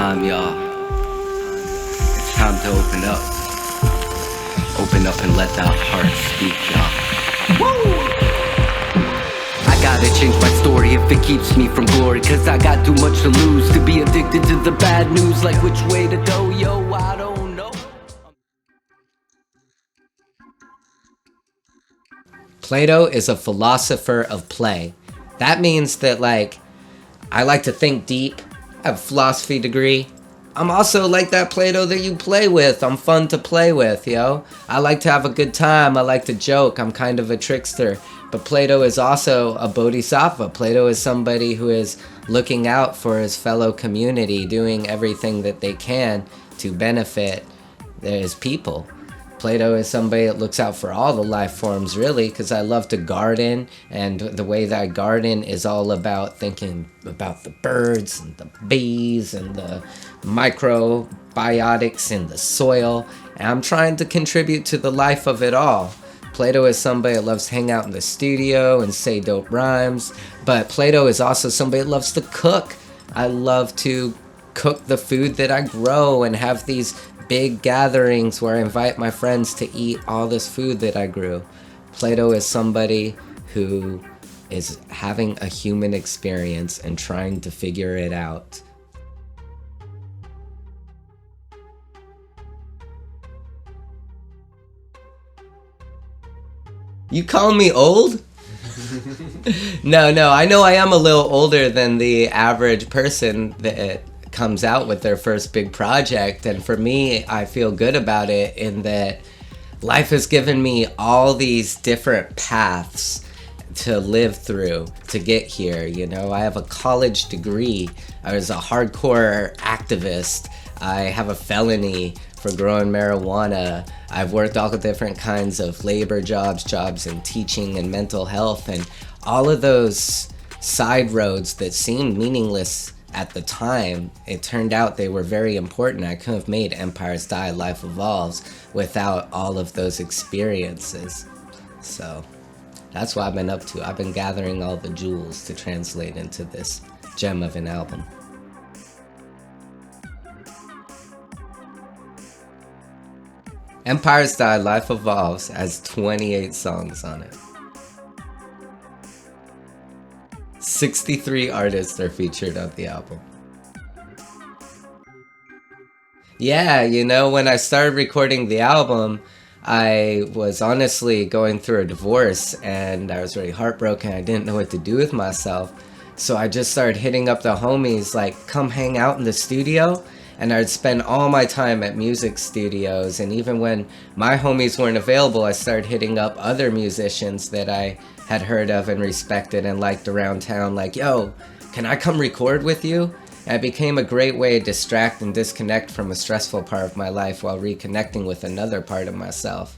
time, y'all. It's time to open up. Open up and let that heart speak, y'all. I gotta change my story if it keeps me from glory, cause I got too much to lose to be addicted to the bad news. Like which way to go, yo, I don't know. Plato is a philosopher of play. That means that, like, I like to think deep. I have a philosophy degree. I'm also like that Plato that you play with. I'm fun to play with, yo. I like to have a good time. I like to joke. I'm kind of a trickster. But Plato is also a bodhisattva. Plato is somebody who is looking out for his fellow community, doing everything that they can to benefit his people. Plato is somebody that looks out for all the life forms, really, because I love to garden, and the way that I garden is all about thinking about the birds and the bees and the microbiotics in the soil, and I'm trying to contribute to the life of it all. Plato is somebody that loves to hang out in the studio and say dope rhymes, but Plato is also somebody that loves to cook. I love to cook the food that I grow and have these big gatherings where I invite my friends to eat all this food that I grew. Plato is somebody who is having a human experience and trying to figure it out. You call me old? No, I know I am a little older than the average person that comes out with their first big project, and for me, I feel good about it in that life has given me all these different paths to live through to get here. You know, I have a college degree. I was a hardcore activist. I have a felony for growing marijuana. I've worked all the different kinds of labor jobs in teaching and mental health, and all of those side roads that seemed meaningless at the time, it turned out they were very important. I couldn't have made Empires Die, Life Evolves without all of those experiences. So that's what I've been up to. I've been gathering all the jewels to translate into this gem of an album. Empires Die, Life Evolves has 28 songs on it. 63 artists are featured on the album. Yeah, you know, when I started recording the album, I was honestly going through a divorce and I was really heartbroken. I didn't know what to do with myself. So I just started hitting up the homies, like, come hang out in the studio. And I'd spend all my time at music studios. And even when my homies weren't available, I started hitting up other musicians that I had heard of and respected and liked around town, like, yo, can I come record with you? And it became a great way to distract and disconnect from a stressful part of my life while reconnecting with another part of myself.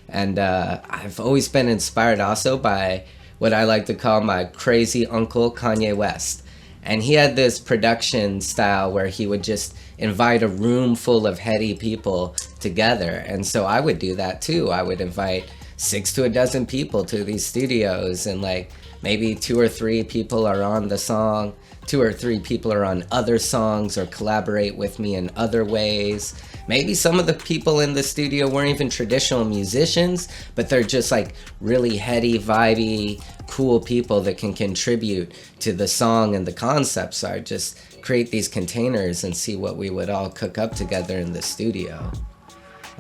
And I've always been inspired also by what I like to call my crazy uncle, Kanye West. And he had this production style where he would just invite a room full of heady people together. And so I would do that too. I would invite 6 to a dozen people to these studios, and like maybe 2 or 3 people are on the song, 2 or 3 people are on other songs or collaborate with me in other ways. Maybe some of the people in the studio weren't even traditional musicians, but they're just like really heady, vibey, cool people that can contribute to the song and the concept. So I just create these containers and see what we would all cook up together in the studio.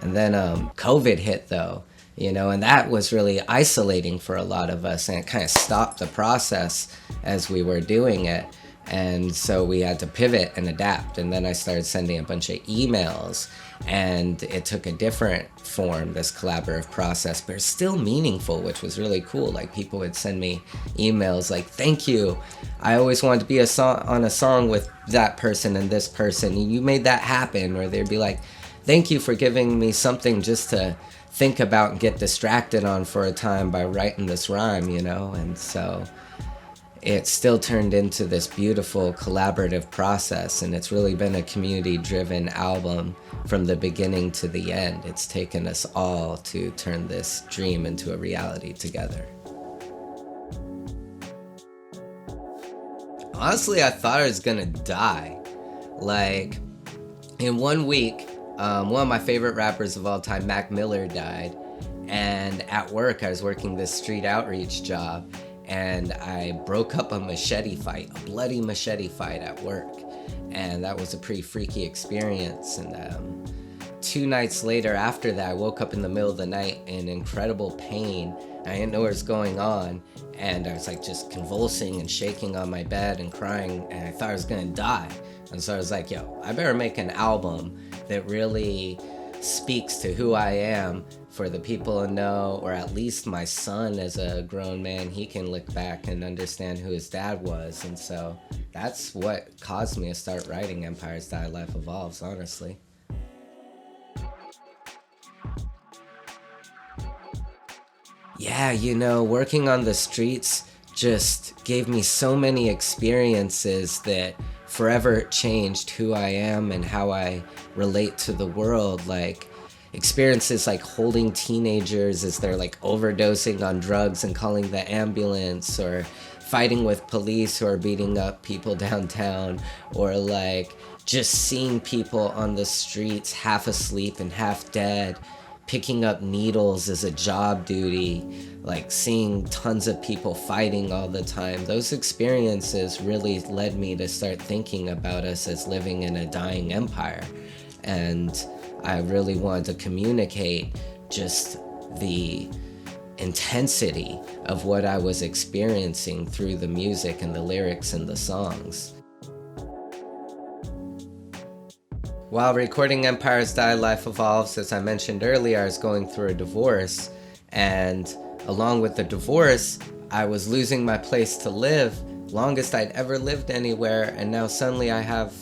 And then COVID hit though, you know, and that was really isolating for a lot of us, and it kind of stopped the process as we were doing it. And so we had to pivot and adapt. And then I started sending a bunch of emails, and it took a different form, this collaborative process, but it's still meaningful, which was really cool. Like, people would send me emails like, thank you, I always wanted to be on a song with that person and this person, you made that happen. Or they'd be like, thank you for giving me something just to think about and get distracted on for a time by writing this rhyme, you know. And so it still turned into this beautiful collaborative process, and it's really been a community-driven album from the beginning to the end. It's taken us all to turn this dream into a reality together. Honestly, I thought I was gonna die. Like, In 1 week, one of my favorite rappers of all time, Mac Miller, died. And at work, I was working this street outreach job, and I broke up a bloody machete fight at work. And that was a pretty freaky experience. And 2 nights later after that, I woke up in the middle of the night in incredible pain. I didn't know what was going on, and I was like just convulsing and shaking on my bed and crying, and I thought I was gonna die. And so I was like, yo, I better make an album that really speaks to who I am for the people to know, or at least my son as a grown man, he can look back and understand who his dad was. And so that's what caused me to start writing Empires Die, Life Evolves, honestly. Yeah, working on the streets just gave me so many experiences that forever changed who I am and how I relate to the world. Like experiences like holding teenagers as they're like overdosing on drugs and calling the ambulance, or fighting with police who are beating up people downtown, or like just seeing people on the streets half asleep and half dead, picking up needles as a job duty, like seeing tons of people fighting all the time. Those experiences really led me to start thinking about us as living in a dying empire. And I really wanted to communicate just the intensity of what I was experiencing through the music and the lyrics and the songs. While recording Empires Die, Life Evolves, as I mentioned earlier, I was going through a divorce, and along with the divorce, I was losing my place to live, longest I'd ever lived anywhere, and now suddenly I have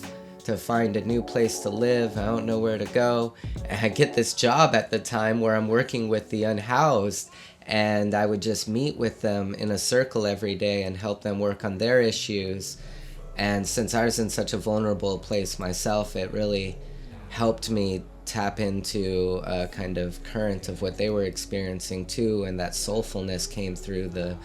to find a new place to live. I don't know where to go, and I get this job at the time where I'm working with the unhoused, and I would just meet with them in a circle every day and help them work on their issues. And since I was in such a vulnerable place myself, it really helped me tap into a kind of current of what they were experiencing too, and that soulfulness came through the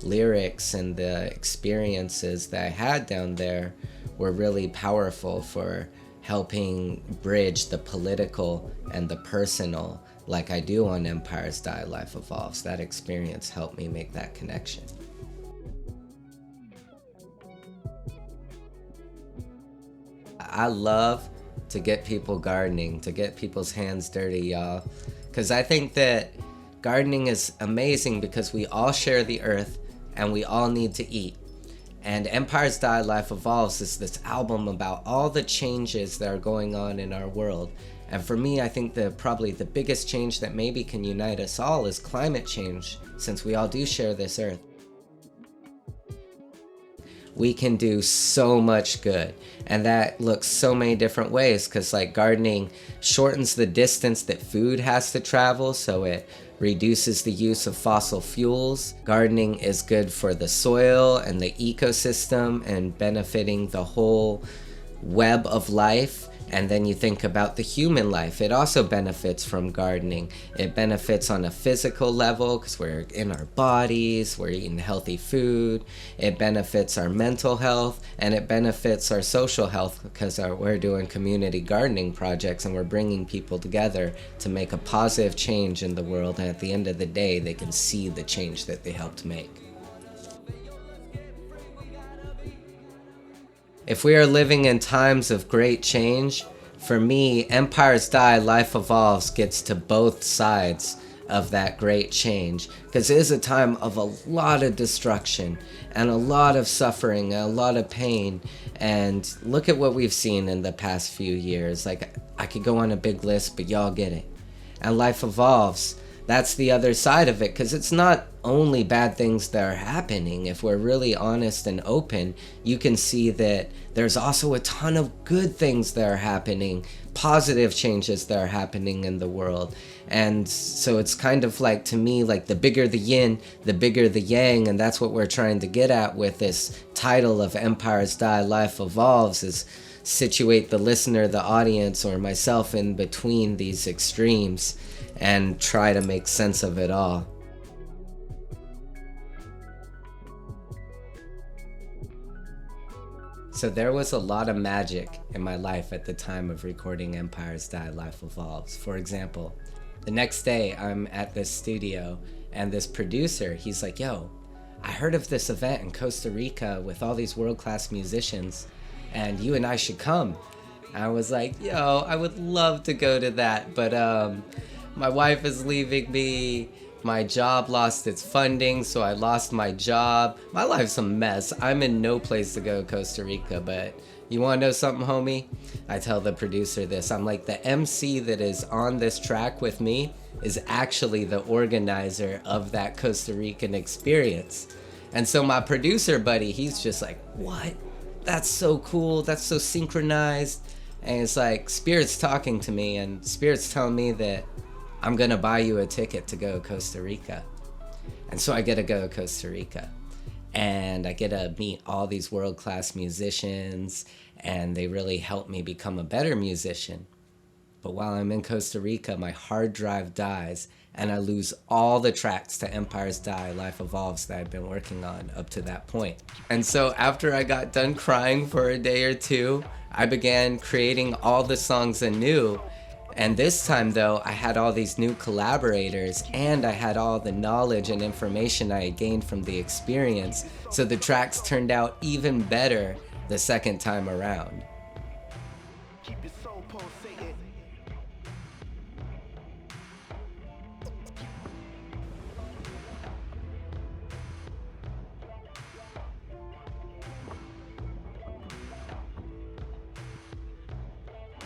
lyrics, and the experiences that I had down there were really powerful for helping bridge the political and the personal, like I do on Empires Die, Life Evolves. That experience helped me make that connection. I love to get people gardening, to get people's hands dirty, y'all. Because I think that gardening is amazing because we all share the earth and we all need to eat. And Empires Die, Life Evolves is this album about all the changes that are going on in our world. And for me, I think that probably the biggest change that maybe can unite us all is climate change, since we all do share this earth. We can do so much good, and that looks so many different ways, because like gardening shortens the distance that food has to travel, so it reduces the use of fossil fuels. Gardening is good for the soil and the ecosystem and benefiting the whole web of life. And then you think about the human life. It also benefits from gardening. It benefits on a physical level because we're in our bodies, we're eating healthy food. It benefits our mental health, and it benefits our social health because we're doing community gardening projects and we're bringing people together to make a positive change in the world. And at the end of the day, they can see the change that they helped make. If we are living in times of great change, for me, Empires Die, Life Evolves gets to both sides of that great change, because it is a time of a lot of destruction and a lot of suffering and a lot of pain. And look at what we've seen in the past few years. Like, I could go on a big list, but y'all get it. And Life Evolves, that's the other side of it, because it's not only bad things that are happening. If we're really honest and open, you can see that there's also a ton of good things that are happening, positive changes that are happening in the world. And so it's kind of like, to me, like the bigger the yin, the bigger the yang, and that's what we're trying to get at with this title of Empires Die, Life Evolves, is situate the listener, the audience, or myself in between these extremes and try to make sense of it all. So there was a lot of magic in my life at the time of recording Empires Die, Life Evolves. For example, the next day I'm at this studio and this producer, he's like, yo, I heard of this event in Costa Rica with all these world-class musicians and you and I should come. I was like, yo, I would love to go to that, but my wife is leaving me. My job lost its funding, so I lost my job. My life's a mess. I'm in no place to go to Costa Rica, but you want to know something, homie? I tell the producer this. I'm like, the MC that is on this track with me is actually the organizer of that Costa Rican experience. And so my producer buddy, he's just like, what? That's so cool. That's so synchronized. And it's like, Spirit's talking to me, and Spirit's telling me that I'm gonna buy you a ticket to go to Costa Rica. And so I get to go to Costa Rica. And I get to meet all these world-class musicians, and they really help me become a better musician. But while I'm in Costa Rica, my hard drive dies, and I lose all the tracks to Empires Die, Life Evolves that I've been working on up to that point. And so after I got done crying for a day or two, I began creating all the songs anew. And this time though, I had all these new collaborators and I had all the knowledge and information I had gained from the experience. So the tracks turned out even better the second time around.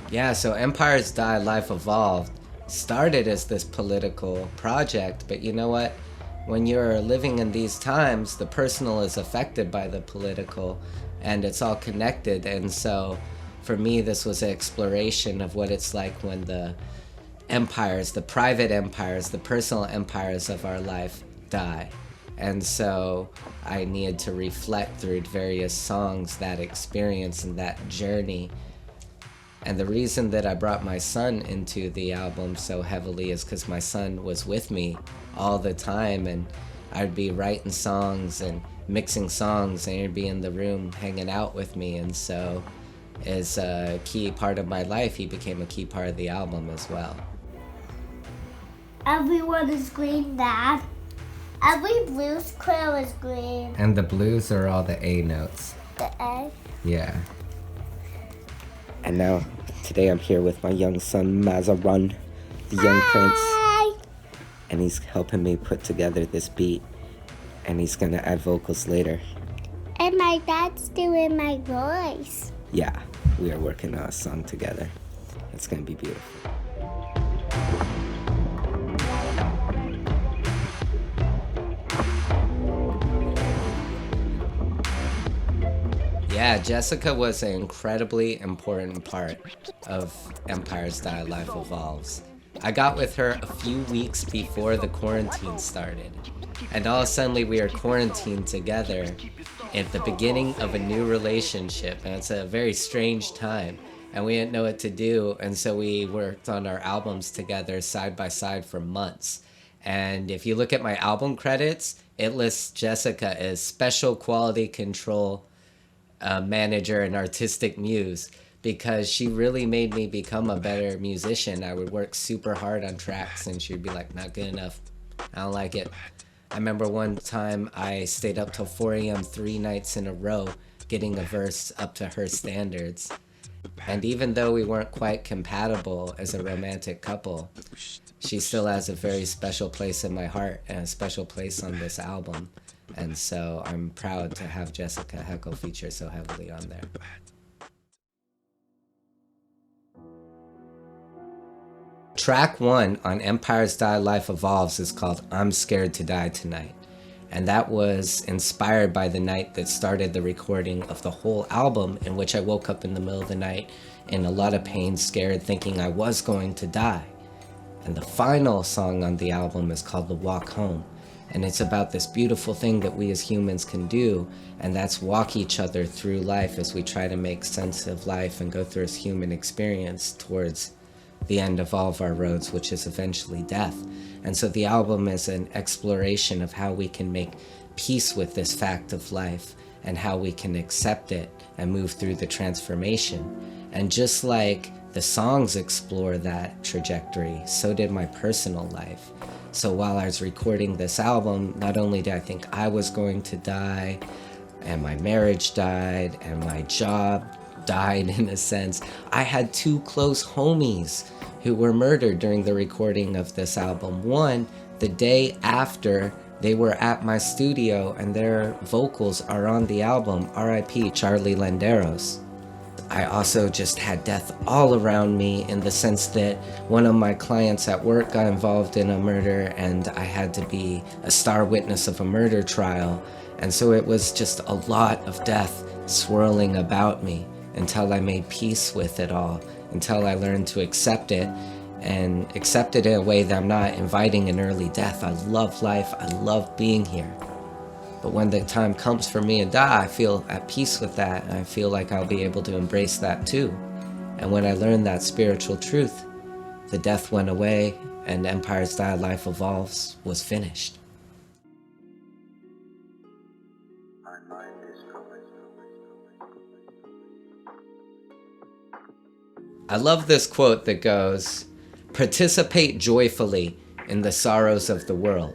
Yeah, so Empires Die, Life Evolved started as this political project, but you know what? When you're living in these times, the personal is affected by the political, and it's all connected. And so for me, this was an exploration of what it's like when the empires, the private empires, the personal empires of our life die. And so I needed to reflect through various songs that experience and that journey. And the reason that I brought my son into the album so heavily is because my son was with me all the time, and I'd be writing songs and mixing songs, and he'd be in the room hanging out with me. And so as a key part of my life, he became a key part of the album as well. Everyone is green, Dad. Every blue square is green. And the blues are all the A notes. The A? Yeah. And now, today I'm here with my young son, Mazaron, the young prince. And he's helping me put together this beat. And he's gonna add vocals later. And my dad's doing my voice. Yeah, we are working on a song together. It's gonna be beautiful. Yeah, Jessica was an incredibly important part of Empires Die, Life Evolves. I got with her a few weeks before the quarantine started. And all of a sudden we were quarantined together at the beginning of a new relationship. And it's a very strange time. And we didn't know what to do. And so we worked on our albums together side by side for months. And if you look at my album credits, it lists Jessica as special quality control manager and artistic muse, because she really made me become a better musician. I would work super hard on tracks and she'd be like, not good enough, I don't like it. I remember one time I stayed up till 4 a.m. 3 nights in a row getting a verse up to her standards. And even though we weren't quite compatible as a romantic couple, she still has a very special place in my heart and a special place on this album. And so I'm proud to have Jessica Heckel feature so heavily on there. Track 1 on Empires Die, Life Evolves is called I'm Scared to Die Tonight. And that was inspired by the night that started the recording of the whole album, in which I woke up in the middle of the night in a lot of pain, scared, thinking I was going to die. And the final song on the album is called The Walk Home. And it's about this beautiful thing that we as humans can do, and that's walk each other through life as we try to make sense of life and go through this human experience towards the end of all of our roads, which is eventually death. And so the album is an exploration of how we can make peace with this fact of life and how we can accept it and move through the transformation. And just like the songs explore that trajectory, so did my personal life. So while I was recording this album, not only did I think I was going to die, and my marriage died, and my job died in a sense, I had two close homies who were murdered during the recording of this album. One, the day after they were at my studio, and their vocals are on the album, R.I.P. Charlie Landeros. I also just had death all around me, in the sense that one of my clients at work got involved in a murder, and I had to be a star witness of a murder trial. And so it was just a lot of death swirling about me until I made peace with it all, until I learned to accept it, and accept it in a way that I'm not inviting an early death. I love life, I love being here. But when the time comes for me to die, I feel at peace with that, and I feel like I'll be able to embrace that too. And when I learned that spiritual truth, the death went away, and Empires Die, Life Evolves was finished. I love this quote that goes, "Participate joyfully in the sorrows of the world."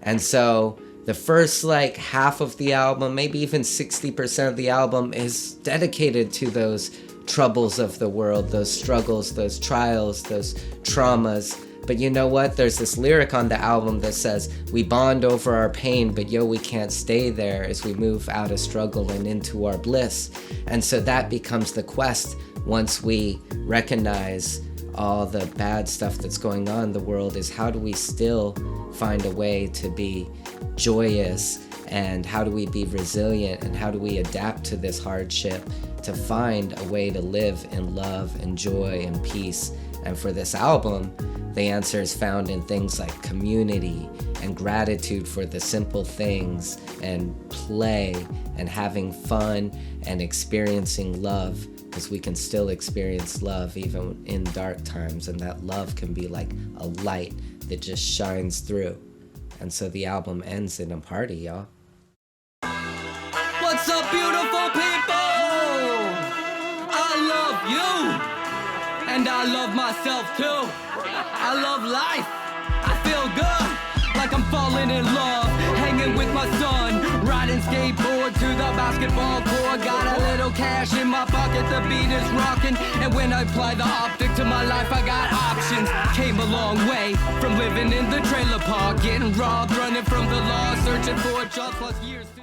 And so the first half of the album, maybe even 60% of the album, is dedicated to those troubles of the world, those struggles, those trials, those traumas. But you know what? There's this lyric on the album that says, "We bond over our pain, but we can't stay there as we move out of struggle and into our bliss." And so that becomes the quest. Once we recognize all the bad stuff that's going on in the world, is how do we still find a way to be joyous, and how do we be resilient, and how do we adapt to this hardship to find a way to live in love and joy and peace. And for this album, the answer is found in things like community and gratitude for the simple things, and play and having fun and experiencing love, because we can still experience love even in dark times, and that love can be like a light that just shines through. And so the album ends in a party, y'all. What's up, beautiful people? I love you, and I love myself too. I love life. I feel good, like I'm falling in love, hanging with my son, riding skateboard to the basketball court. Got a little cash in my pocket, the beat is rocking, and when I apply the optic to my life, I got options. Came a long way from living in the trailer park, getting robbed, running from the law, searching for a job plus years to